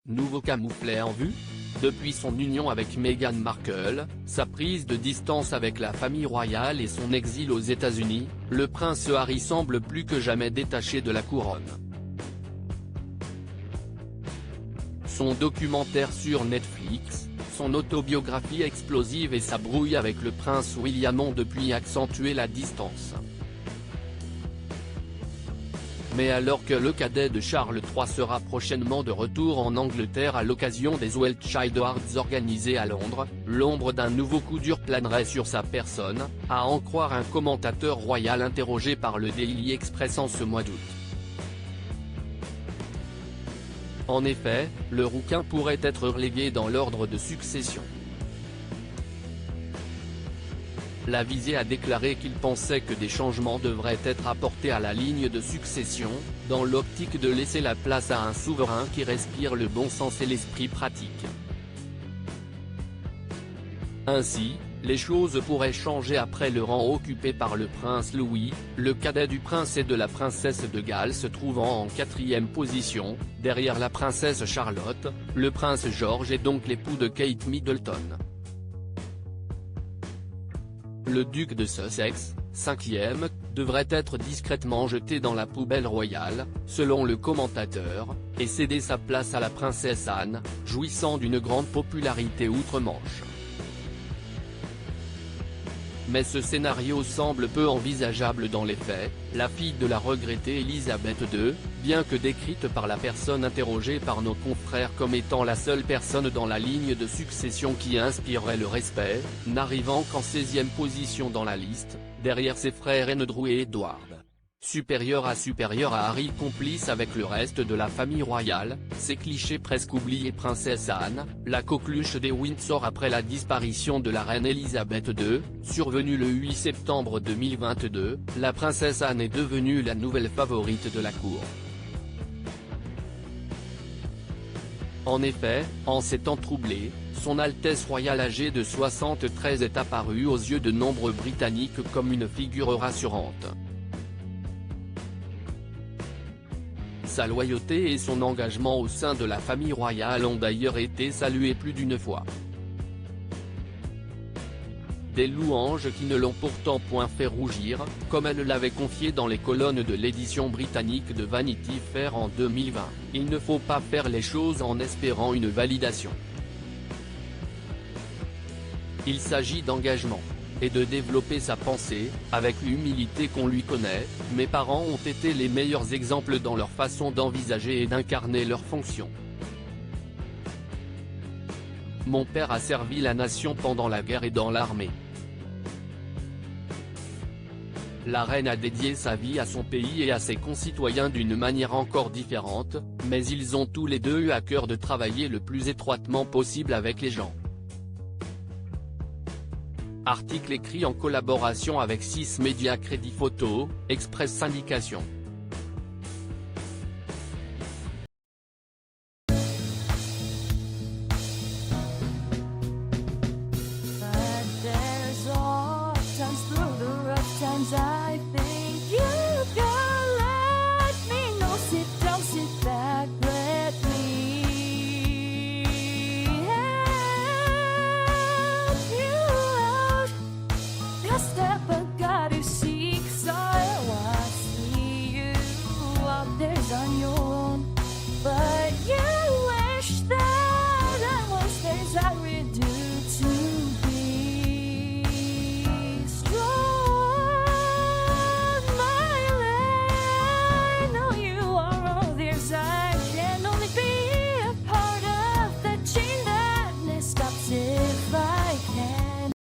Nouveau camouflet en vue ? Depuis son union avec Meghan Markle, sa prise de distance avec la famille royale et son exil aux États-Unis, le prince Harry semble plus que jamais détaché de la couronne. Son documentaire sur Netflix, son autobiographie explosive et sa brouille avec le prince William ont depuis accentué la distance. Mais alors que le cadet de Charles III sera prochainement de retour en Angleterre à l'occasion des Weltshire Awards organisés à Londres, l'ombre d'un nouveau coup dur planerait sur sa personne, à en croire un commentateur royal interrogé par le Daily Express en ce mois d'août. En effet, le rouquin pourrait être relégué dans l'ordre de succession. La visée a déclaré qu'il pensait que des changements devraient être apportés à la ligne de succession, dans l'optique de laisser la place à un souverain qui respire le bon sens et l'esprit pratique. Ainsi, les choses pourraient changer après le rang occupé par le prince Louis, le cadet du prince et de la princesse de Galles se trouvant en 4e position, derrière la princesse Charlotte, le prince George et donc l'époux de Kate Middleton. Le duc de Sussex, 5e, devrait être discrètement jeté dans la poubelle royale, selon le commentateur, et céder sa place à la princesse Anne, jouissant d'une grande popularité outre-Manche. Mais ce scénario semble peu envisageable dans les faits, la fille de la regrettée Elisabeth II, bien que décrite par la personne interrogée par nos confrères comme étant la seule personne dans la ligne de succession qui inspirerait le respect, n'arrivant qu'en 16e position dans la liste, derrière ses frères Andrew et Edward. Supérieur à Harry, complice avec le reste de la famille royale, ces clichés presque oubliés. Princesse Anne, la coqueluche des Windsor après la disparition de la reine Elisabeth II, survenue le 8 septembre 2022, la princesse Anne est devenue la nouvelle favorite de la cour. En effet, en ces temps troublés, son Altesse royale âgée de 73 est apparue aux yeux de nombreux Britanniques comme une figure rassurante. Sa loyauté et son engagement au sein de la famille royale ont d'ailleurs été salués plus d'une fois. Des louanges qui ne l'ont pourtant point fait rougir, comme elle l'avait confié dans les colonnes de l'édition britannique de Vanity Fair en 2020, il ne faut pas faire les choses en espérant une validation. Il s'agit d'engagement. Et de développer sa pensée, avec l'humilité qu'on lui connaît. Mes parents ont été les meilleurs exemples dans leur façon d'envisager et d'incarner leurs fonctions. Mon père a servi la nation pendant la guerre et dans l'armée. La reine a dédié sa vie à son pays et à ses concitoyens d'une manière encore différente, mais ils ont tous les deux eu à cœur de travailler le plus étroitement possible avec les gens. Article écrit en collaboration avec 6 médias Crédit Photo, Express Syndication.